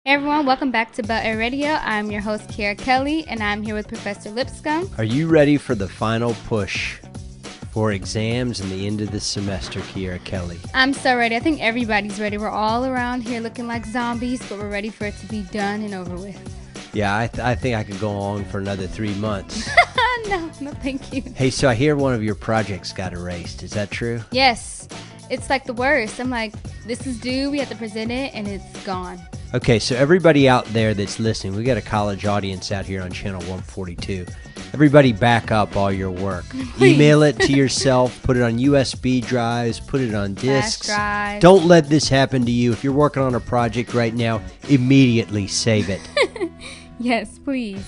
Hey everyone, welcome back to BelleAire Radio. I'm your host, Kiara Kelly, and I'm here with Professor Lipscomb. Are you ready for the final push for exams and the end of the semester, Kiara Kelly? I'm so ready. I think everybody's ready. We're all around here looking like zombies, but we're ready for it to be done and over with. Yeah, I think I could go on for another 3 months. No, thank you. Hey, so I hear one of your projects got erased. Is that true? Yes, it's like the worst. I'm like, this is due, we have to present it, and it's gone. Okay, so everybody out there that's listening, we got a college audience out here on channel 142. Everybody back up all your work. Please. Email it to yourself, put it on USB drives, put it on discs. Drive. Don't let this happen to you. If you're working on a project right now, immediately save it. Yes, please.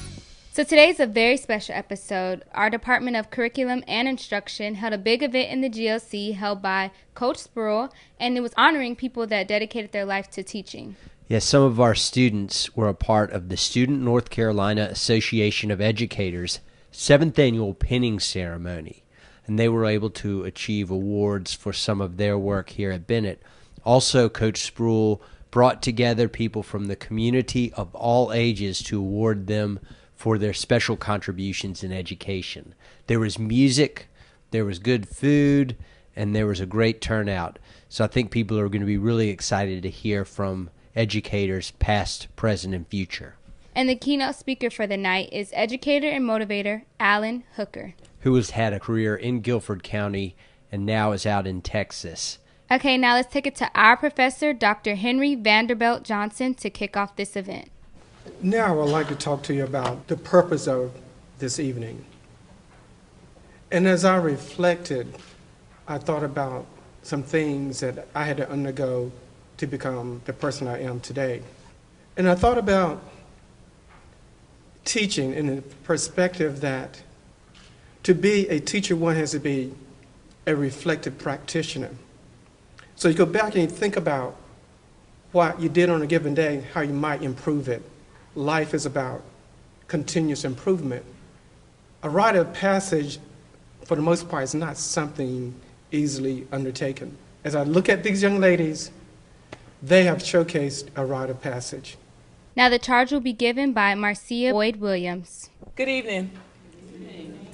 So today's a very special episode. Our Department of Curriculum and Instruction held a big event in the GLC held by Coach Spruill, and it was honoring people that dedicated their life to teaching. Yes, some of our students were a part of the Student North Carolina Association of Educators' 7th annual pinning ceremony, and they were able to achieve awards for some of their work here at Bennett. Also, Coach Spruill brought together people from the community of all ages to award them for their special contributions in education. There was music, there was good food, and there was a great turnout. So I think people are going to be really excited to hear from educators past, present, and future. And the keynote speaker for the night is educator and motivator Alan Hooker, who has had a career in Guilford County and now is out in Texas. Okay, now let's take it to our professor, Dr. Henry Vanderbilt Johnson, to kick off this event. Now I would like to talk to you about the purpose of this evening. And as I reflected, I thought about some things that I had to undergo to become the person I am today. And I thought about teaching in the perspective that to be a teacher, one has to be a reflective practitioner. So you go back and you think about what you did on a given day, how you might improve it. Life is about continuous improvement. A rite of passage, for the most part, is not something easily undertaken. As I look at these young ladies, they have showcased a rite of passage. Now the charge will be given by Marcia Boyd-Williams. Good evening.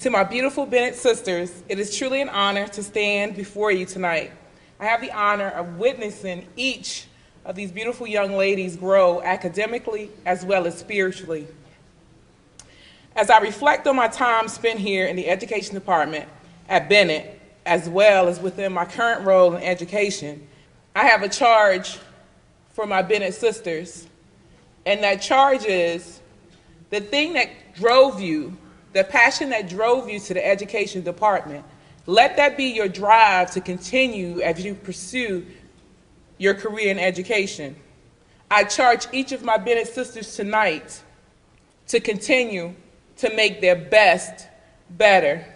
To my beautiful Bennett sisters, it is truly an honor to stand before you tonight. I have the honor of witnessing each of these beautiful young ladies grow academically as well as spiritually. As I reflect on my time spent here in the education department at Bennett, as well as within my current role in education, I have a charge for my Bennett sisters, and that charge is the thing that drove you, the passion that drove you to the education department. Let that be your drive to continue as you pursue your career in education. I charge each of my Bennett sisters tonight to continue to make their best better.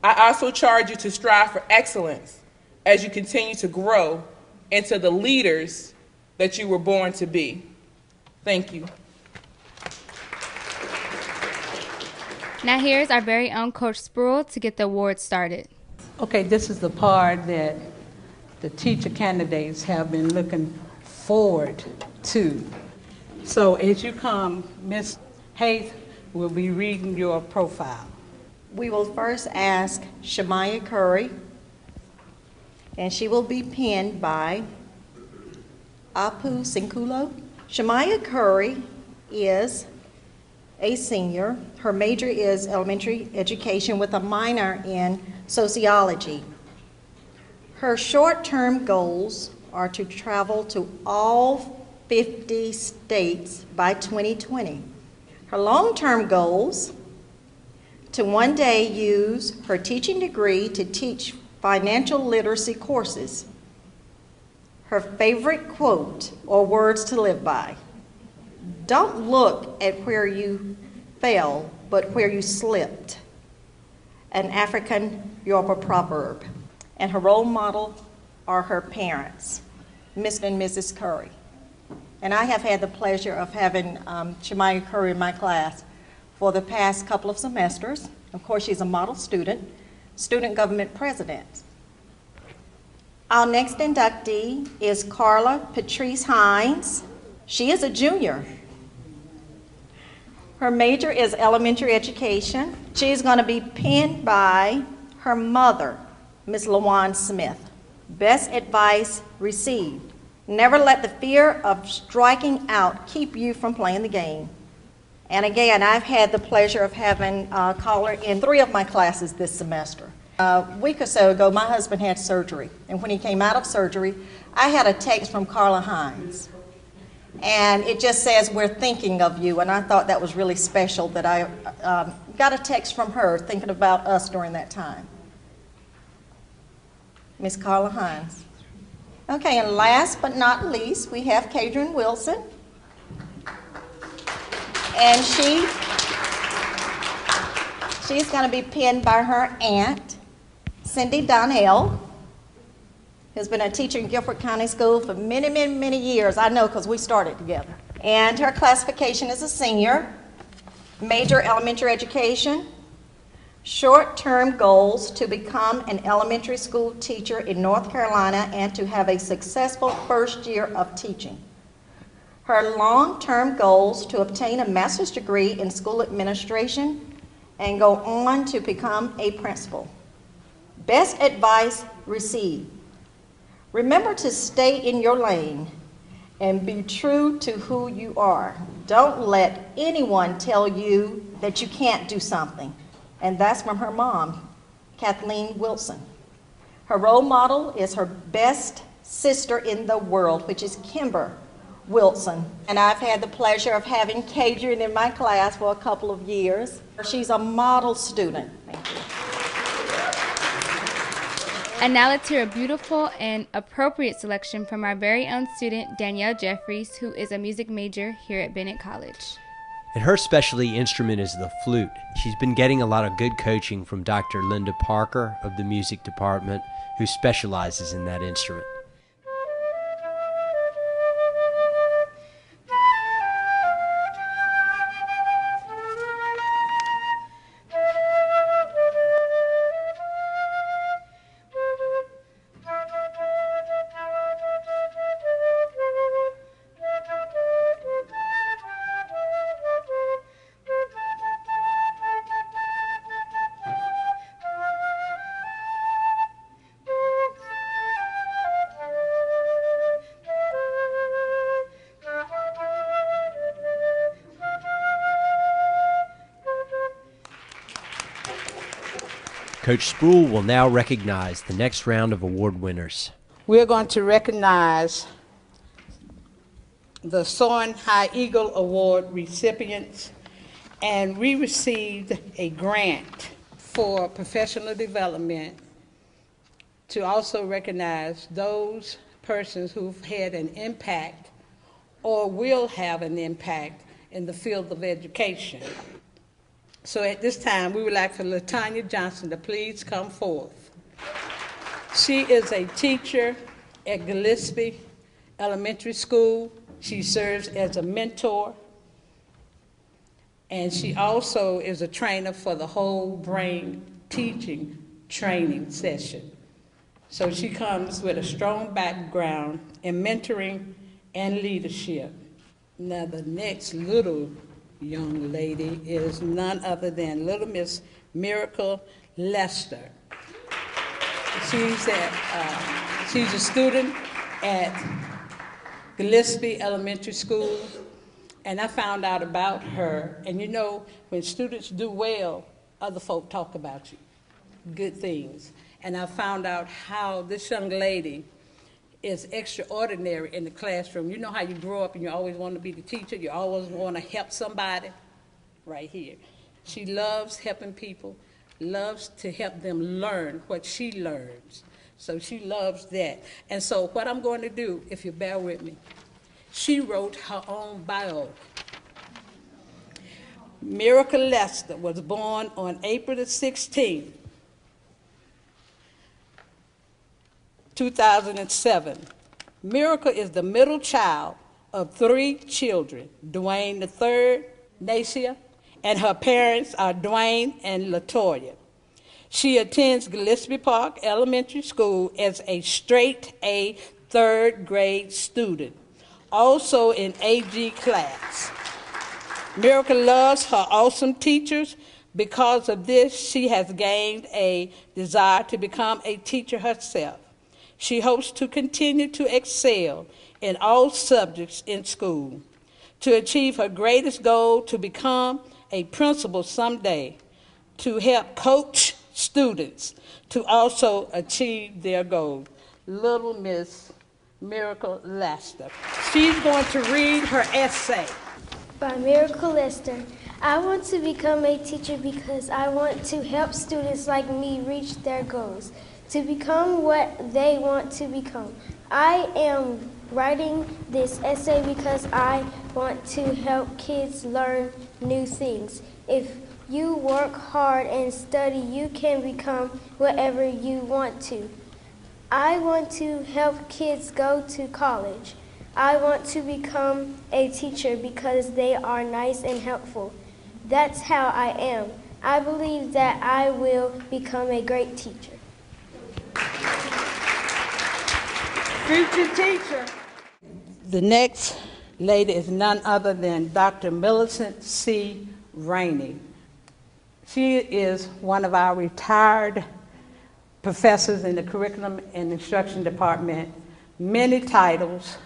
I also charge you to strive for excellence as you continue to grow into the leaders that you were born to be. Thank you. Now here's our very own Coach Spruill to get the award started. Okay, this is the part that the teacher candidates have been looking forward to. So as you come, Ms. Hayes will be reading your profile. We will first ask Shamaya Curry, and she will be pinned by Apu Sinkulo. Shamaya Curry is a senior. Her major is elementary education with a minor in sociology. Her short-term goals are to travel to all 50 states by 2020. Her long-term goals, to one day use her teaching degree to teach financial literacy courses. Her favorite quote or words to live by: don't look at where you fell, but where you slipped. An African Yoruba proverb. And her role model are her parents, Mr. and Mrs. Curry. And I have had the pleasure of having Shamaya Curry in my class for the past couple of semesters. Of course, she's a model student, student government president. Our next inductee is Carla Patrice Hines. She is a junior. Her major is elementary education. She's going to be penned by her mother, Ms. LaJuan Smith. Best advice received: never let the fear of striking out keep you from playing the game. And again, I've had the pleasure of having Caller in 3 of my classes this semester. A week or so ago, my husband had surgery. And when he came out of surgery, I had a text from Carla Hines. And it just says, "We're thinking of you." And I thought that was really special that I got a text from her thinking about us during that time. Miss Carla Hines. Okay, and last but not least, we have Kadrian Wilson. And she's going to be penned by her aunt, Cindy Donnell, who's been a teacher in Guilford County School for many, many, many years. I know because we started together. And her classification is a senior, major elementary education, short-term goals to become an elementary school teacher in North Carolina and to have a successful first year of teaching. Her long-term goals to obtain a master's degree in school administration and go on to become a principal. Best advice received: remember to stay in your lane and be true to who you are. Don't let anyone tell you that you can't do something. And that's from her mom, Kathleen Wilson. Her role model is her best sister in the world, which is Kimber Wilson. And I've had the pleasure of having Kadrian in my class for a couple of years. She's a model student. Thank you. And now let's hear a beautiful and appropriate selection from our very own student, Danielle Jeffries, who is a music major here at Bennett College. And her specialty instrument is the flute. She's been getting a lot of good coaching from Dr. Linda Parker of the music department, who specializes in that instrument. Coach Spruill will now recognize the next round of award winners. We're going to recognize the Soaring High Eagle Award recipients, and we received a grant for professional development to also recognize those persons who've had an impact or will have an impact in the field of education. So at this time, we would like for LaTanya Johnson to please come forth. She is a teacher at Gillespie Elementary School. She serves as a mentor, and she also is a trainer for the whole brain teaching training session. So she comes with a strong background in mentoring and leadership. Now the next little young lady is none other than little Miss Miracle Lester. She's a student at Gillespie Elementary School, and I found out about her. And you know, when students do well, other folk talk about you, good things. And I found out how this young lady is extraordinary in the classroom. You know how you grow up and you always want to be the teacher, you always want to help somebody? Right here. She loves helping people, loves to help them learn what she learns. So she loves that. And so what I'm going to do, if you bear with me, she wrote her own bio. Miracle Lester was born on April the 16th, 2007. Miracle is the middle child of 3 children, Dwayne III, Nacia, and her parents are Dwayne and LaToya. She attends Gillespie Park Elementary School as a straight A 3rd grade student. also in AG class. Miracle loves her awesome teachers. Because of this, she has gained a desire to become a teacher herself. She hopes to continue to excel in all subjects in school, to achieve her greatest goal, to become a principal someday, to help coach students to also achieve their goals. Little Miss Miracle Lester. She's going to read her essay. By Miracle Lester. I want to become a teacher because I want to help students like me reach their goals, to become what they want to become. I am writing this essay because I want to help kids learn new things. If you work hard and study, you can become whatever you want to. I want to help kids go to college. I want to become a teacher because they are nice and helpful. That's how I am. I believe that I will become a great teacher. Future teacher. The next lady is none other than Dr. Millicent C. Rainey. She is one of our retired professors in the Curriculum and Instruction Department, many titles,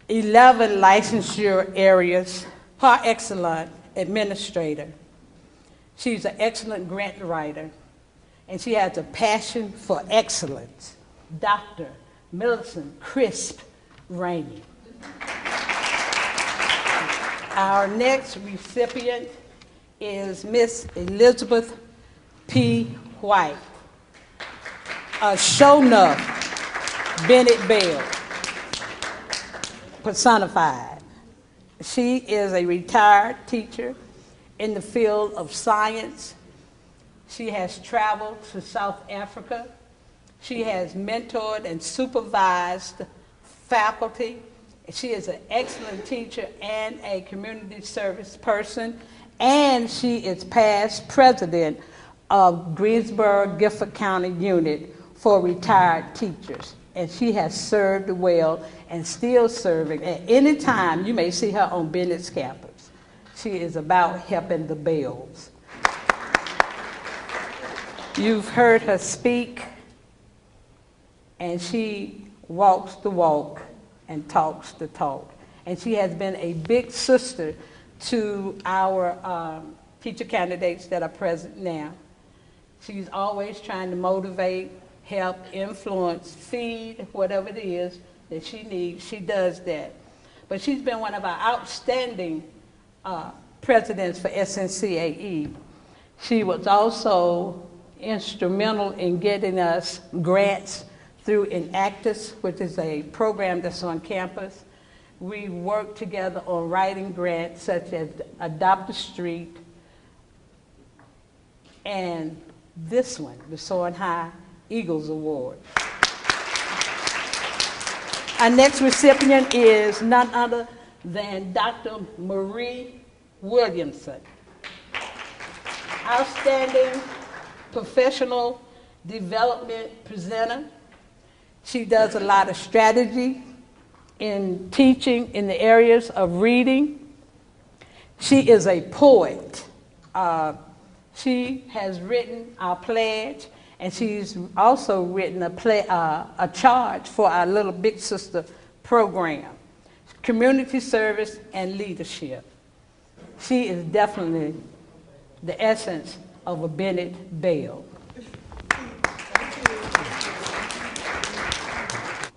11 licensure areas, par excellence administrator. She's an excellent grant writer, and she has a passion for excellence. Dr. Millicent Crisp Rainey. Our next recipient is Miss Elizabeth P. White, a show-nuff Bennett Belle personified. She is a retired teacher in the field of science. She has traveled to South Africa. She has mentored and supervised faculty. She is an excellent teacher and a community service person, and she is past president of Greensboro Gifford County Unit for retired teachers. And she has served well and still serving. At any time, you may see her on Bennett's campus. She is about helping the Bells. You've heard her speak, and she walks the walk and talks the talk. And she has been a big sister to our teacher candidates that are present now. She's always trying to motivate, help, influence, feed, whatever it is that she needs, she does that. But she's been one of our outstanding presidents for SNCAE. She was also instrumental in getting us grants through Enactus, which is a program that's on campus. We work together on writing grants such as Adopt a Street and this one, the Soaring High Eagles Award. Our next recipient is none other than Dr. Marie Williamson, outstanding professional development presenter. She does a lot of strategy in teaching in the areas of reading. She is a poet. She has written our pledge, and she's also written a charge for our Little Big Sister program, community service and leadership. She is definitely the essence of a Bennett Belle.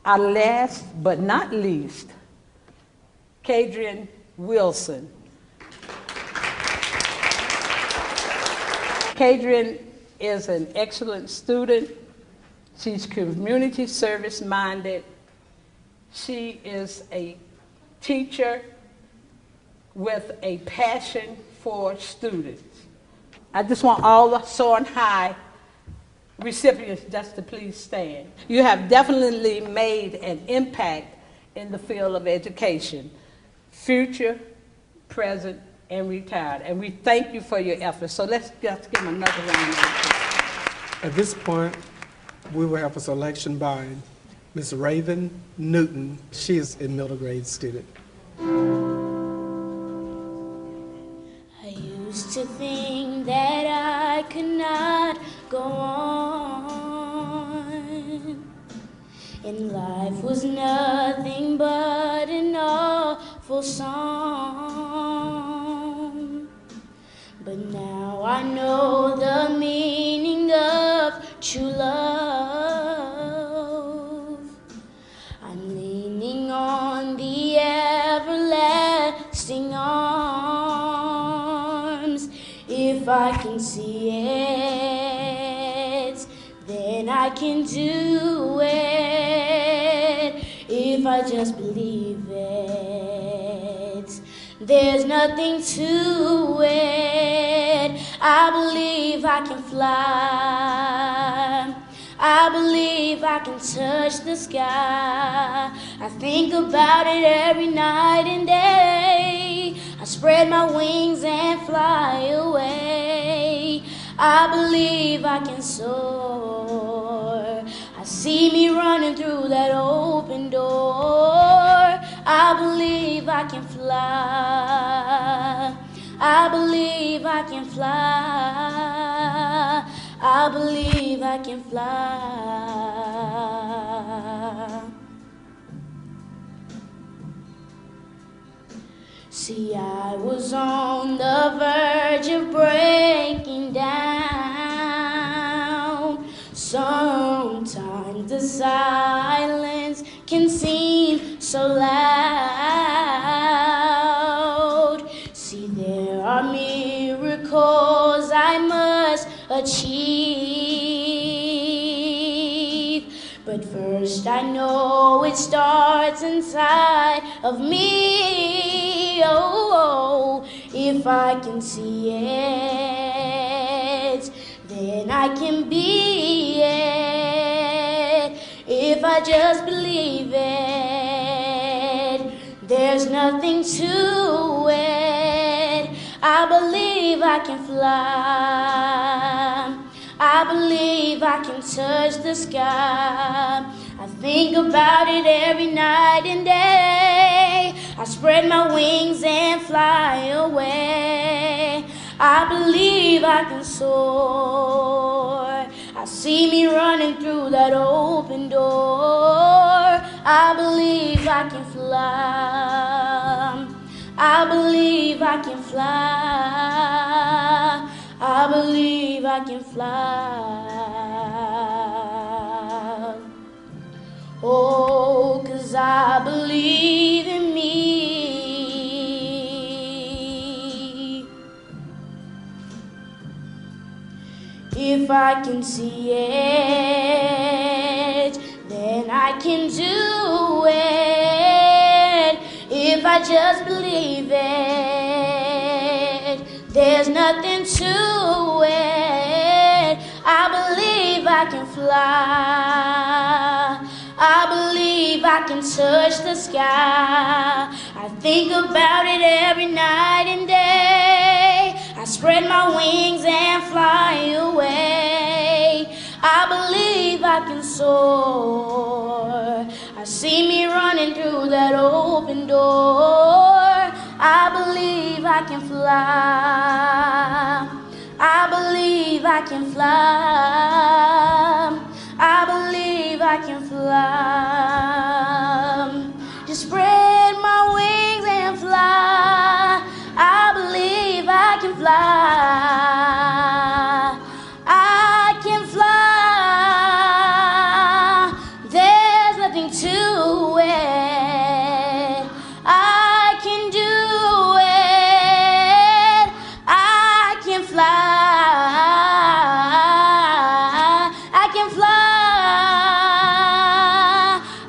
Our last but not least, Kadrian Wilson. Kadrian is an excellent student. She's community service minded. She is a teacher with a passion for students. I just want all the Soaring High recipients just to please stand. You have definitely made an impact in the field of education, future, present, and retired. And we thank you for your efforts. So let's just give them another round of applause. At this point, we will have a selection by Ms. Raven Newton. She is a middle grade student. I used to think that I could not go on, and life was nothing but an awful song. But now I know the meaning of true love. I'm leaning on the everlasting arms. If I can see it, then I can do it. If I just believe it, there's nothing to it. I believe I can fly. I believe I can touch the sky. I think about it every night and day. I spread my wings and fly away. I believe I can soar. I see me running through that open door. I believe I can fly. I believe I can fly. I believe I can fly. See, I was on the verge of breaking down. Sometimes the silence can seem so loud. See, there are miracles I must achieve, but first I know it starts inside of me. Oh, if I can see it, then I can be it. If I just believe it, there's nothing to it. I believe I can fly. I believe I can touch the sky. I think about it every night and day. I spread my wings and fly away. I believe I can soar. I see me running through that open door. I believe I can fly. I believe I can fly. I believe I can fly. Oh, 'cause I believe in me. If I can see it, then I can do it. If I just believe it, there's nothing to it. I believe I can fly. I believe I can touch the sky. I think about it every night and day. I spread my wings and fly away. I believe I can soar. I see me running through that open door. I believe I can fly. I believe I can fly. I believe I can fly. Just spread my wings and fly. I believe I can fly. I can fly. There's nothing to it. I can do it. I can fly. I can fly.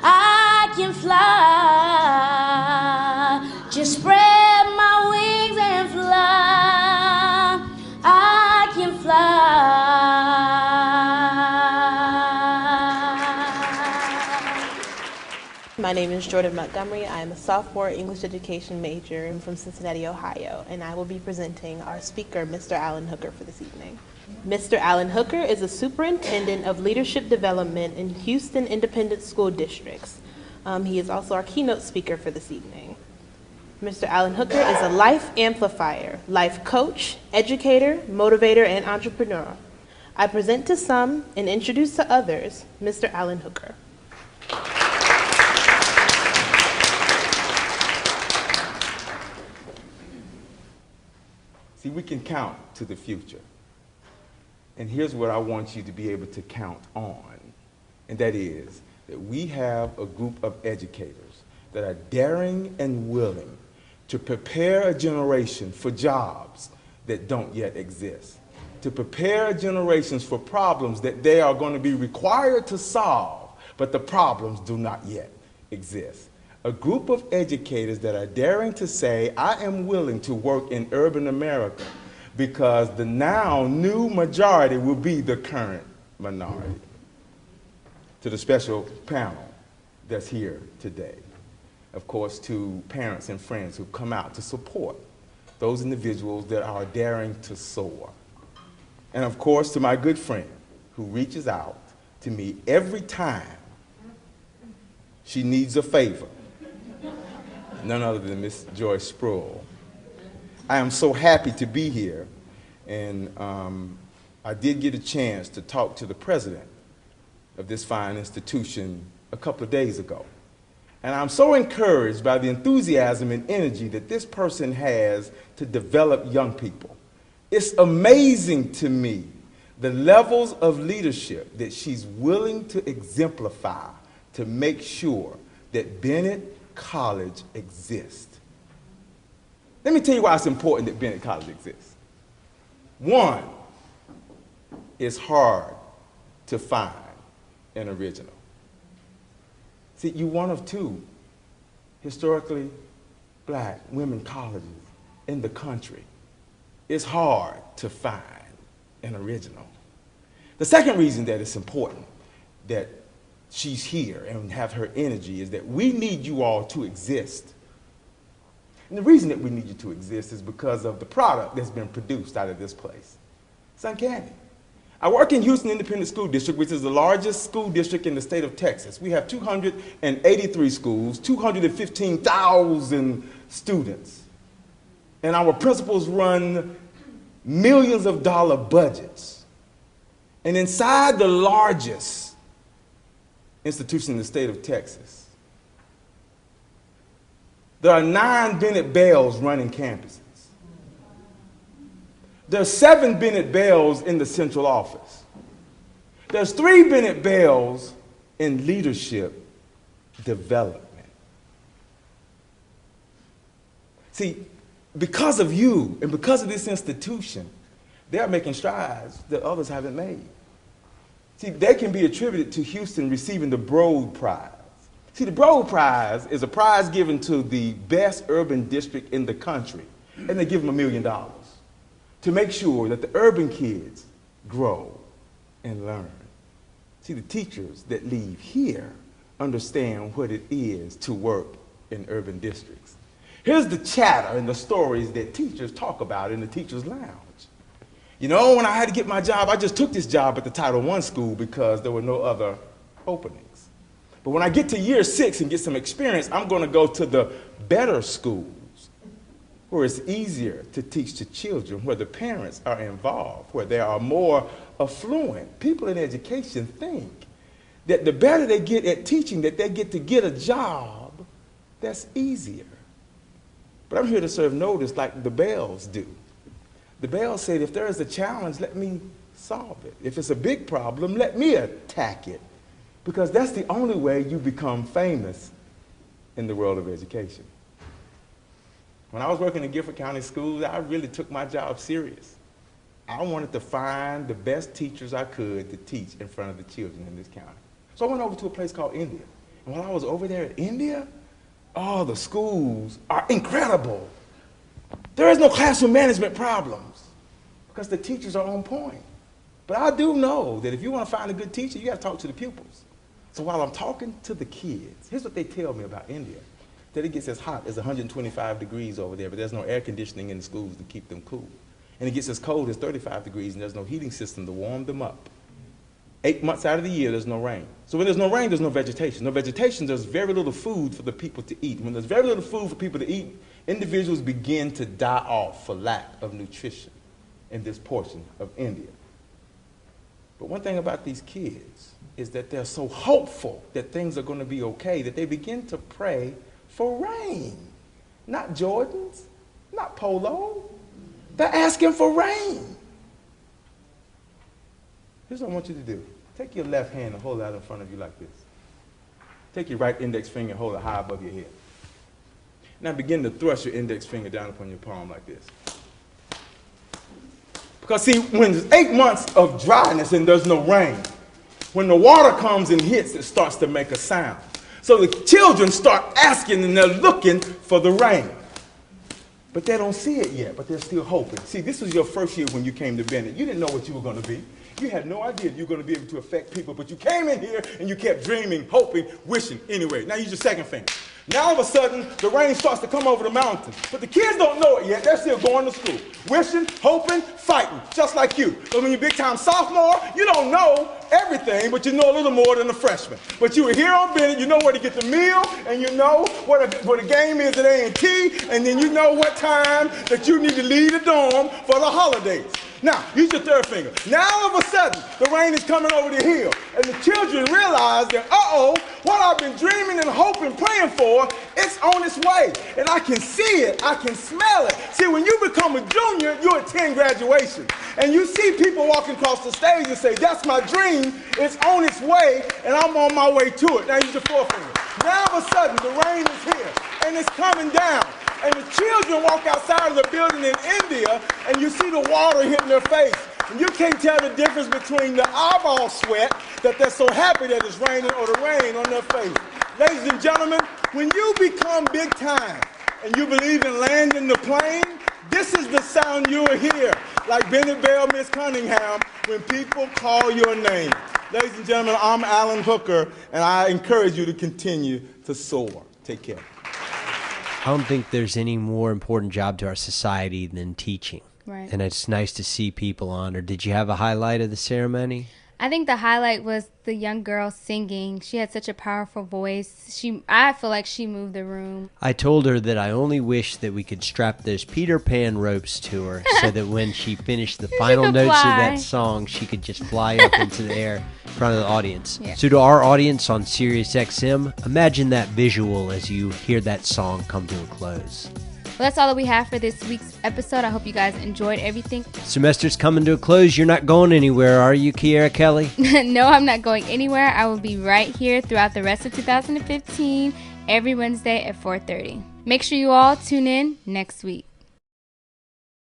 I can fly. Just spread my wings and fly. I can fly. My name is Jordan Montgomery. I am a sophomore English education major from Cincinnati, Ohio, and I will be presenting our speaker, Mr. Alan Hooker, for this evening. Mr. Alan Hooker is a superintendent of leadership development in Houston Independent School Districts. He is also our keynote speaker for this evening. Mr. Alan Hooker is a life amplifier, life coach, educator, motivator, and entrepreneur. I present to some and introduce to others Mr. Alan Hooker. See, we can count to the future. And here's what I want you to be able to count on, and that is that we have a group of educators that are daring and willing to prepare a generation for jobs that don't yet exist, to prepare generations for problems that they are going to be required to solve, but the problems do not yet exist. A group of educators that are daring to say, I am willing to work in urban America because the now new majority will be the current minority. To the special panel that's here today. Of course, to parents and friends who come out to support those individuals that are daring to soar. And of course, to my good friend who reaches out to me every time she needs a favor, none other than Miss Joyce Spruill. I am so happy to be here, and I did get a chance to talk to the president of this fine institution a couple of days ago. And I'm so encouraged by the enthusiasm and energy that this person has to develop young people. It's amazing to me the levels of leadership that she's willing to exemplify to make sure that Bennett College exists. Let me tell you why it's important that Bennett College exists. One, it's hard to find an original. See, you're one of two historically black women colleges in the country. It's hard to find an original. The second reason that it's important that she's here and have her energy is that we need you all to exist. And the reason that we need you to exist is because of the product that's been produced out of this place. SNCAE. I work in Houston Independent School District, which is the largest school district in the state of Texas. We have 283 schools, 215,000 students. And our principals run millions of dollar budgets. And inside the largest institution in the state of Texas, there are 9 Bennett Bells running campuses. There's 7 Bennett Bells in the central office. There's 3 Bennett Bells in leadership development. See, because of you and because of this institution, they're making strides that others haven't made. See, they can be attributed to Houston receiving the Broad Prize. See, the Broad Prize is a prize given to the best urban district in the country, and they give them $1 million to make sure that the urban kids grow and learn. See, the teachers that leave here understand what it is to work in urban districts. Here's the chatter and the stories that teachers talk about in the teachers' lounge. You know, when I had to get my job, I just took this job at the Title I school because there were no other openings. But when I get to year 6 and get some experience, I'm going to go to the better schools where it's easier to teach the children, where the parents are involved, where there are more affluent. People in education think that the better they get at teaching, that they get to get a job that's easier. But I'm here to serve notice like the Bells do. The Bells said, if there is a challenge, let me solve it. If it's a big problem, let me attack it. Because that's the only way you become famous in the world of education. When I was working in Guilford County Schools, I really took my job serious. I wanted to find the best teachers I could to teach in front of the children in this county. So I went over to a place called India. And while I was over there at India, oh, the schools are incredible. There is no classroom management problems because the teachers are on point. But I do know that if you want to find a good teacher, you got to talk to the pupils. So while I'm talking to the kids, here's what they tell me about India. That it gets as hot as 125 degrees over there, but there's no air conditioning in the schools to keep them cool. and it gets as cold as 35 degrees, and there's no heating system to warm them up. 8 months out of the year, there's no rain. So when there's no rain, there's no vegetation. No vegetation, there's very little food for the people to eat. When there's very little food for people to eat, individuals begin to die off for lack of nutrition in this portion of India. But one thing about these kids is that they're so hopeful that things are going to be okay that they begin to pray for rain. Not Jordans, not polo. They're asking for rain. Here's what I want you to do. Take your left hand and hold it out in front of you like this. Take your right index finger and hold it high above your head. Now begin to thrust your index finger down upon your palm like this. Because see, when there's 8 months of dryness and there's no rain, when the water comes and hits, it starts to make a sound. So the children start asking and they're looking for the rain. But they don't see it yet, but they're still hoping. See, this was your first year when you came to Bennett. You didn't know what you were going to be. You had no idea you were going to be able to affect people, but you came in here and you kept dreaming, hoping, wishing. Anyway, now use your second finger. Now all of a sudden, the rain starts to come over the mountain. But the kids don't know it yet. They're still going to school. Wishing, hoping, fighting, just like you. But when you're big-time sophomore, you don't know everything, but you know a little more than a freshman. But you were here on Bennett, you know where to get the meal, and you know where the game is at A&T, and then you know what time that you need to leave the dorm for the holidays. Now, use your third finger. Now, all of a sudden, the rain is coming over the hill, and the children realize that, uh-oh, what I've been dreaming and hoping, praying for, it's on its way. And I can see it. I can smell it. See, when you become a junior, you attend graduation. And you see people walking across the stage and say, that's my dream. It's on its way, and I'm on my way to it. Now, use your forefinger. Now, all of a sudden, the rain is here, and it's coming down. And the children walk outside of the building in India, and you see the water hitting their face. And you can't tell the difference between the eyeball sweat that they're so happy that it's raining or the rain on their face. Ladies and gentlemen, when you become big time and you believe in landing the plane, this is the sound you will hear, like Bennett Bell, Miss Cunningham, when people call your name. Ladies and gentlemen, I'm Alan Hooker, and I encourage you to continue to soar. Take care. I don't think there's any more important job to our society than teaching. Right. And it's nice to see people honored. Did you have a highlight of the ceremony? I think the highlight was the young girl singing. She had such a powerful voice. I feel like she moved the room. I told her that I only wish that we could strap those Peter Pan ropes to her so that when she finished the final notes of that song, she could just fly up into the air in front of the audience. Yeah. So to our audience on Sirius XM, imagine that visual as you hear that song come to a close. Well, that's all that we have for this week's episode. I hope you guys enjoyed everything. Semester's coming to a close. You're not going anywhere, are you, Kiera Kelly? No, I'm not going anywhere. I will be right here throughout the rest of 2015, every Wednesday at 4:30. Make sure you all tune in next week.